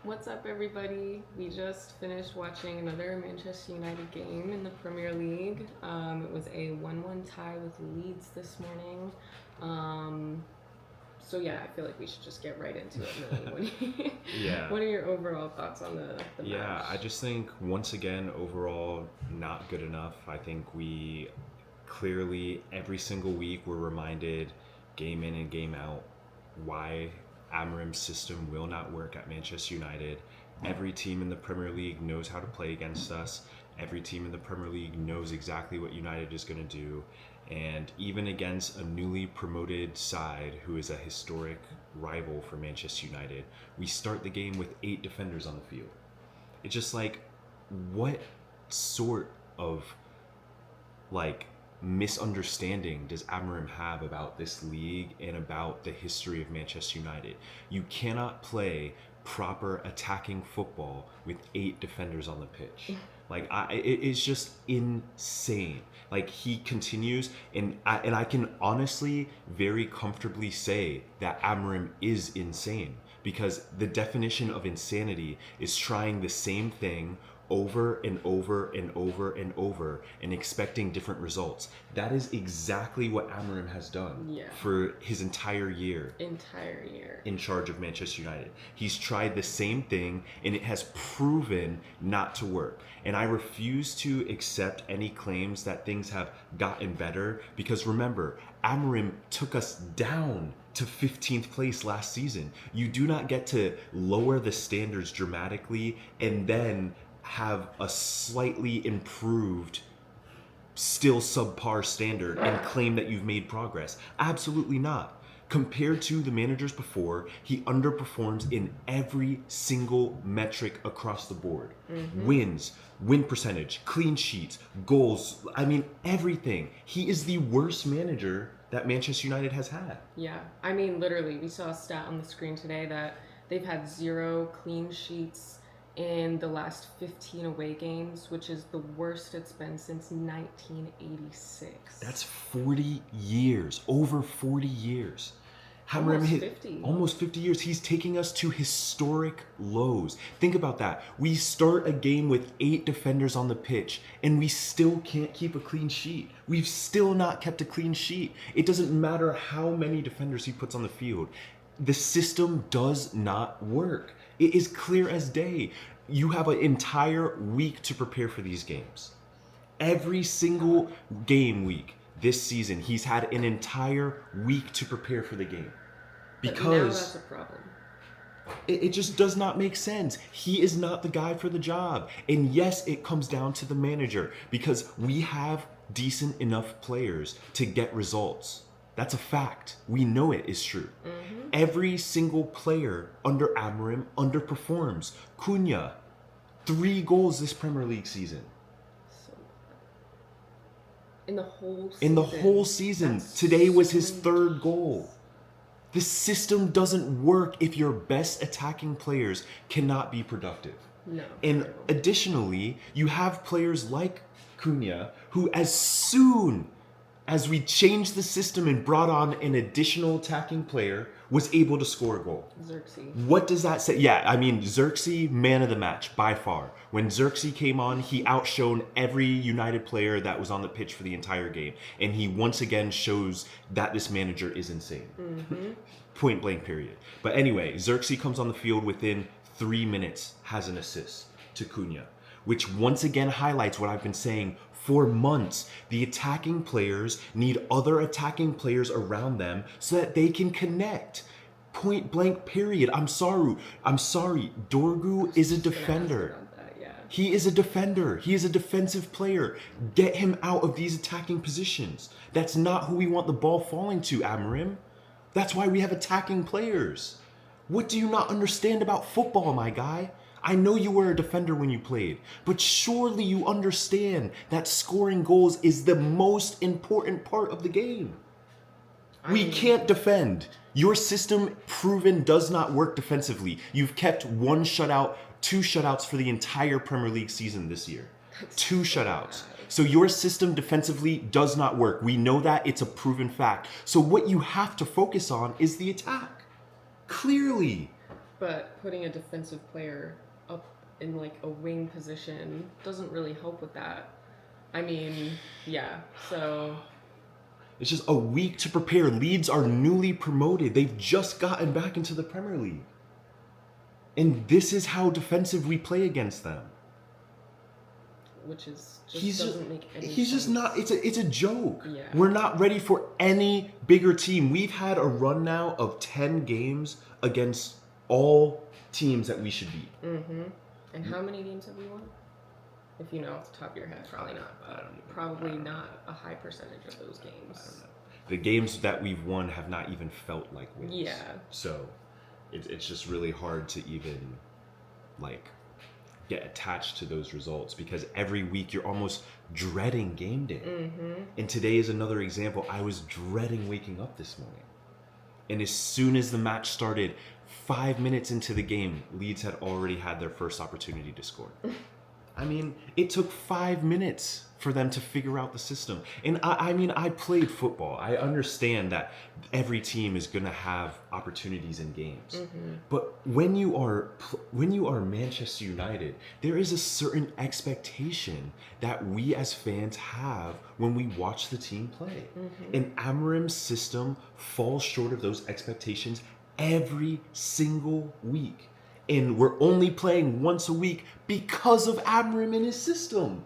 What's up, everybody? We just finished watching another Manchester United game in the Premier League. It was a 1-1 tie with Leeds this morning. So yeah, I feel like we should just get right into it, Millie. Yeah. What are your overall thoughts on the Yeah, match? I just think once again, overall, not good enough. I think we clearly, every single week, we're reminded game in and game out why Amorim's system will not work at Manchester United. Every team in the Premier League knows how to play against us. Every team in the Premier League knows exactly what United is going to do. And even against a newly promoted side who is a historic rival for Manchester United, we start the game with 8 defenders on the field. It's just like, what sort of like misunderstanding does Amorim have about this league and about the history of Manchester United? You cannot play proper attacking football with 8 defenders on the pitch. It's just insane. Like, he continues, and I can honestly very comfortably say that Amorim is insane, because the definition of insanity is trying the same thing over and over and over and over and expecting different results. That is exactly what Amorim has done for his entire year in charge of Manchester United. He's tried the same thing and it has proven not to work. And I refuse to accept any claims that things have gotten better, because remember, Amorim took us down to 15th place last season. You do not get to lower the standards dramatically and then have a slightly improved, still subpar standard and claim that you've made progress. Absolutely not. Compared to the managers before, he underperforms in every single metric across the board. Wins, win percentage, clean sheets, goals, everything. He is the worst manager that Manchester United has had. Yeah, literally, we saw a stat on the screen today that they've had 0 clean sheets in the last 15 away games, which is the worst it's been since 1986. That's 40 years, over 40 years. Almost 50. Almost 50 years. He's taking us to historic lows. Think about that. We start a game with 8 defenders on the pitch, and we still can't keep a clean sheet. We've still not kept a clean sheet. It doesn't matter how many defenders he puts on the field. The system does not work. It is clear as day. You have an entire week to prepare for these games. Every single game week this season, he's had an entire week to prepare for the game. Because now that's a problem. It just does not make sense. He is not the guy for the job. And yes, it comes down to the manager, because we have decent enough players to get results. That's a fact. We know it is true. Every single player under Amorim underperforms. Cunha, 3 goals this Premier League season. In the whole season. In the whole season. Today was his 3rd goal. The system doesn't work if your best attacking players cannot be productive. No. And additionally, you have players like Cunha, who as soon as we changed the system and brought on an additional attacking player, was able to score a goal. Xerxes. What does that say? Yeah, Xerxes, man of the match, by far. When Xerxes came on, he outshone every United player that was on the pitch for the entire game. And he once again shows that this manager is insane. Point blank, period. But anyway, Xerxes comes on the field within 3 minutes, has an assist to Cunha, which once again highlights what I've been saying for months. The attacking players need other attacking players around them so that they can connect. Point blank, period. I'm sorry. Dorgu is a defender. He is a defender. He is a defensive player. Get him out of these attacking positions. That's not who we want the ball falling to, Amorim. That's why we have attacking players. What do you not understand about football, my guy? I know you were a defender when you played, but surely you understand that scoring goals is the most important part of the game. We can't defend. Your system proven does not work defensively. You've kept 1 shutout, 2 shutouts for the entire Premier League season this year. 2 shutouts. So your system defensively does not work. We know that. It's a proven fact. So what you have to focus on is the attack. Clearly. But putting a defensive player up in like a wing position doesn't really help with that. I mean, yeah. So It's just a week to prepare. Leeds are newly promoted. They've just gotten back into the Premier League. And this is how defensive we play against them. which is just doesn't make any He's sense. just not. It's a joke. Yeah. We're not ready for any bigger team. We've had a run now of 10 games against all teams that we should beat. Mm-hmm. And how many games have we won? If you know off the top of your head, probably not. Probably not a high percentage of those games. I don't know. The games that we've won have not even felt like wins. Yeah. So it's just really hard to even like get attached to those results because every week you're almost dreading game day. Mm-hmm. And today is another example. I was dreading waking up this morning. And as soon as the match started, 5 minutes into the game, Leeds had already had their first opportunity to score. I mean, it took 5 minutes for them to figure out the system. And I mean, I played football. I understand that every team is going to have opportunities in games. Mm-hmm. But when you are Manchester United, there is a certain expectation that we as fans have when we watch the team play. Mm-hmm. And Amorim's system falls short of those expectations every single week. And we're only playing once a week because of Amorim and his system.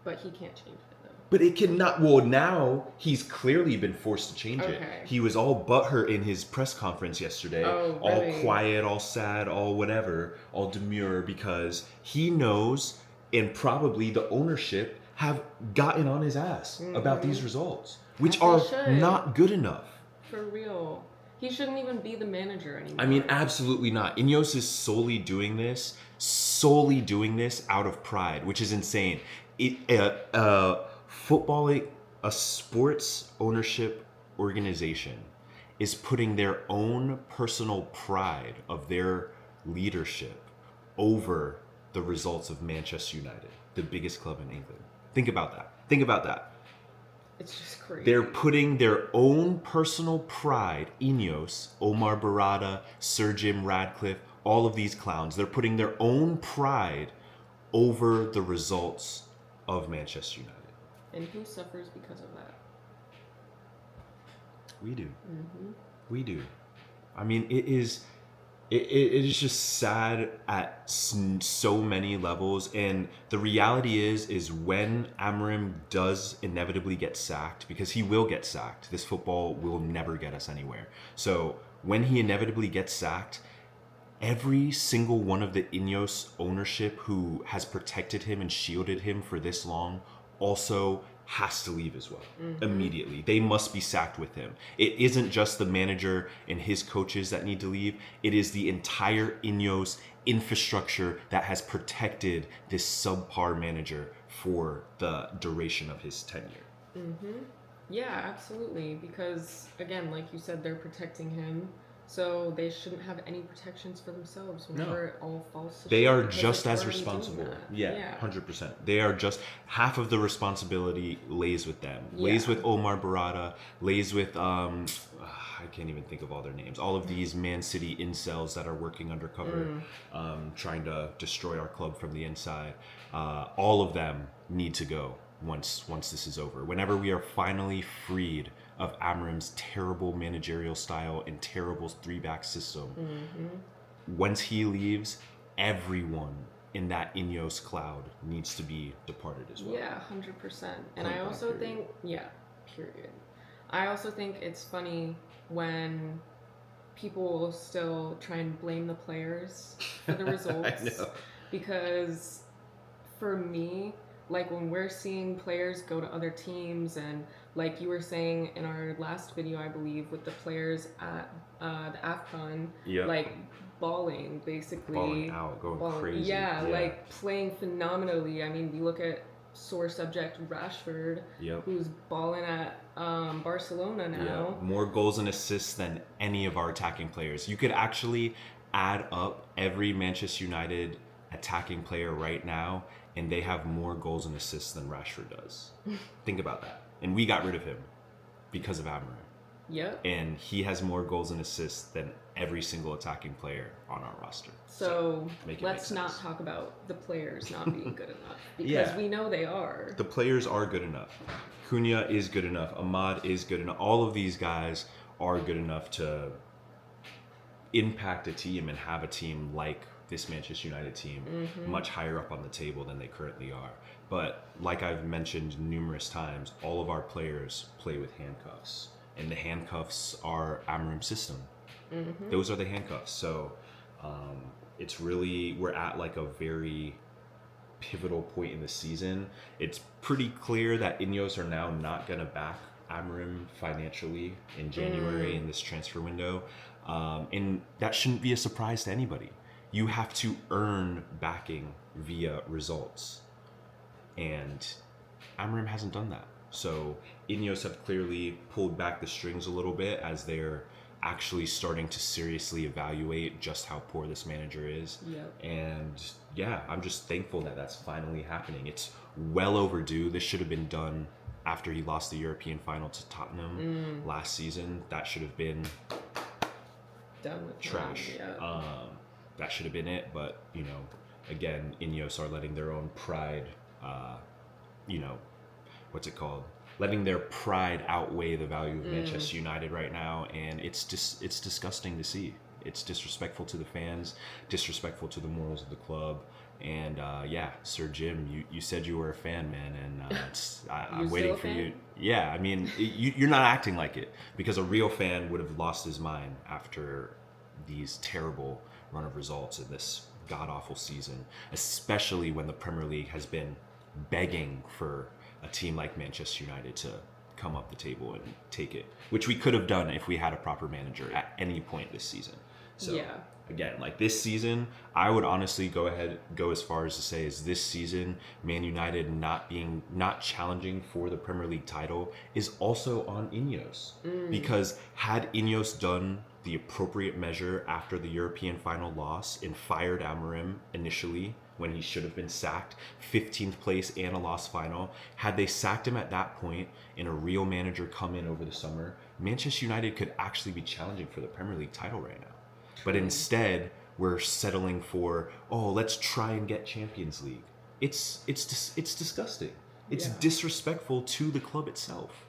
But he can't change it though. But it cannot. Well, now he's clearly been forced to change it. Okay. He was all butthurt in his press conference yesterday. Oh, all really? quiet, all sad, all whatever, all demure because he knows and probably the ownership have gotten on his ass about these results, which As are they should. not good enough. For real. He shouldn't even be the manager anymore. I mean, absolutely not. Ineos is solely doing this out of pride, which is insane. Footballing, a sports ownership organization is putting their own personal pride of their leadership over the results of Manchester United, the biggest club in England. Think about that. It's just crazy. They're putting their own personal pride, Ineos, Omar Barada, Sir Jim Radcliffe, all of these clowns, they're putting their own pride over the results of Manchester United. And who suffers because of that? We do. Mm-hmm. We do. I mean, it is just sad at so many levels. And the reality is when Amorim does inevitably get sacked, because he will get sacked, this football will never get us anywhere. So when he inevitably gets sacked, every single one of the Ineos ownership who has protected him and shielded him for this long also has to leave as well immediately. They must be sacked with him. It isn't just the manager and his coaches that need to leave. It is the entire Ineos infrastructure that has protected this subpar manager for the duration of his tenure. Mm-hmm. Yeah, absolutely. Because again, like you said, they're protecting him. So they shouldn't have any protections for themselves whenever it all falls to They shit, are because just they're as already doing responsible. that. Yeah, 100%. They are just, half of the responsibility lays with them. Lays with Omar Barada, lays with, I can't even think of all their names. All of these Man City incels that are working undercover, trying to destroy our club from the inside. All of them need to go once this is over. Whenever we are finally freed of Amorim's terrible managerial style and terrible three-back system. Once he leaves, everyone in that Ineos cloud needs to be departed as well. Yeah, 100%. And I also think, period. I also think it's funny when people will still try and blame the players for the results. I know. Because for me, like when we're seeing players go to other teams and like you were saying in our last video, I believe, with the players at the AFCON, like balling, basically. Balling out, going crazy. Yeah, like playing phenomenally. I mean, we look at sore subject Rashford, who's balling at Barcelona now. More goals and assists than any of our attacking players. You could actually add up every Manchester United attacking player right now, and they have more goals and assists than Rashford does. Think about that. And we got rid of him because of Amorim. Yep. And he has more goals and assists than every single attacking player on our roster. So make let's not sense. talk about the players not being good enough because Yeah. we know they are. The players are good enough. Cunha is good enough. Ahmad is good enough. All of these guys are good enough to impact a team and have a team like this Manchester United team much higher up on the table than they currently are. But like I've mentioned numerous times, all of our players play with handcuffs, and the handcuffs are Amorim's system. Those are the handcuffs. So it's really, we're at like a very pivotal point in the season. It's pretty clear that Ineos are now not going to back Amorim financially in January in this transfer window. And that shouldn't be a surprise to anybody. You have to earn backing via results. And Amorim hasn't done that. So Ineos have clearly pulled back the strings a little bit as they're actually starting to seriously evaluate just how poor this manager is. Yep. And yeah, I'm just thankful that that's finally happening. It's well overdue. This should have been done after he lost the European final to Tottenham last season. That should have been Done with trash. Yeah. That should have been it. But, you know, again, Ineos are letting their own pride, what's it called? Letting their pride outweigh the value of Manchester United right now, and it's disgusting to see. It's disrespectful to the fans, disrespectful to the morals of the club, and Sir Jim, you said you were a fan, man, and I'm waiting for you. Yeah, I mean, you're not acting like it, because a real fan would have lost his mind after these terrible run of results in this god-awful season, especially when the Premier League has been begging for a team like Manchester United to come up the table and take it, which we could have done if we had a proper manager at any point this season. So again, like this season, I would honestly go as far as to say is this season, Man United not challenging for the Premier League title is also on Ineos. Because had Ineos done the appropriate measure after the European final loss and fired Amorim initially when he should have been sacked, 15th place and a lost final, had they sacked him at that point and a real manager come in over the summer, Manchester United could actually be challenging for the Premier League title right now. But instead, we're settling for, let's try and get Champions League. It's disgusting. It's disrespectful to the club itself.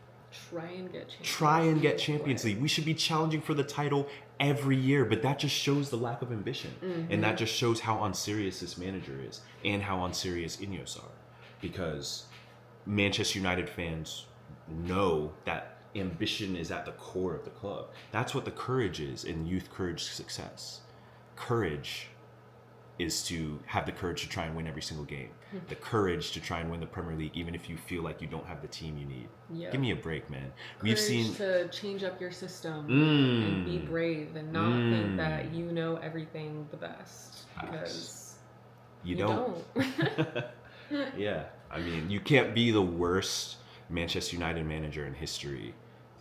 Try and get Champions League. We should be challenging for the title every year, but that just shows the lack of ambition. And that just shows how unserious this manager is and how unserious Ineos are. Because Manchester United fans know that ambition is at the core of the club. That's what the courage is in youth courage success. Courage is to have the courage to try and win every single game. The courage to try and win the Premier League, even if you feel like you don't have the team you need. Give me a break, man. We've seen to change up your system and be brave and not think that you know everything the best, because you don't. Yeah, I mean, you can't be the worst Manchester United manager in history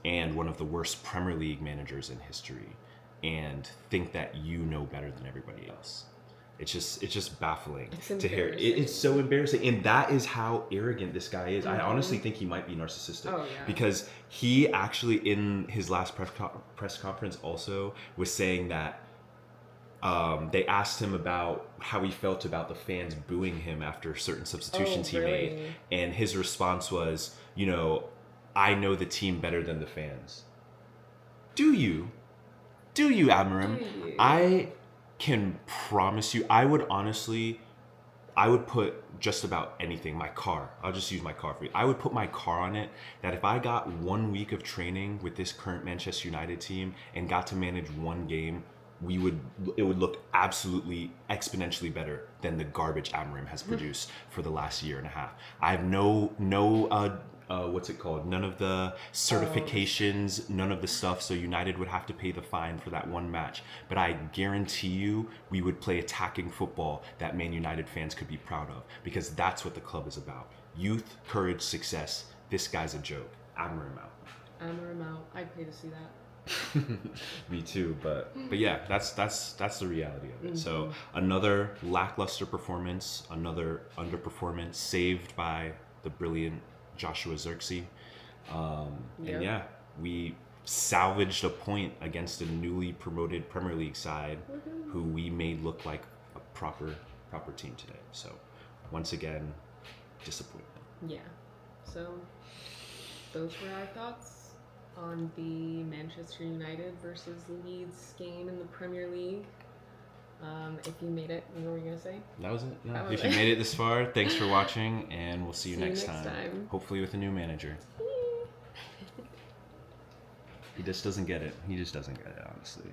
and one of the worst Premier League managers in history and think that you know better than everybody else. It's just baffling to hear. It's so embarrassing, and that is how arrogant this guy is. I honestly think he might be narcissistic, because he actually in his last press conference also was saying that they asked him about how he felt about the fans booing him after certain substitutions he made, and his response was, I know the team better than the fans. Do you, Amorim? I can promise you, I would put just about anything, my car, I'll just use my car for you. I would put my car on it that if I got 1 week of training with this current Manchester United team and got to manage one game, it would look absolutely exponentially better than the garbage Amorim has produced for the last year and a half. I have no what's it called? None of the certifications, none of the stuff. So United would have to pay the fine for that one match. But I guarantee you, we would play attacking football that Man United fans could be proud of, because that's what the club is about. Youth, courage, success. This guy's a joke. Amorim out. I'd pay to see that. Me too, but yeah, that's the reality of it. So another lackluster performance, another underperformance, saved by the brilliant Joshua Zirkzee. And yeah, we salvaged a point against a newly promoted Premier League side Woohoo. who we made look like a proper team today. So once again, disappointment. Yeah. So those were our thoughts on the Manchester United versus Leeds game in the Premier League. If you made it, what were you going to say? That was it. Yeah. That was If you it. made it this far, thanks for watching, and we'll see you See you next next time. Hopefully with a new manager. He just doesn't get it. He just doesn't get it, honestly.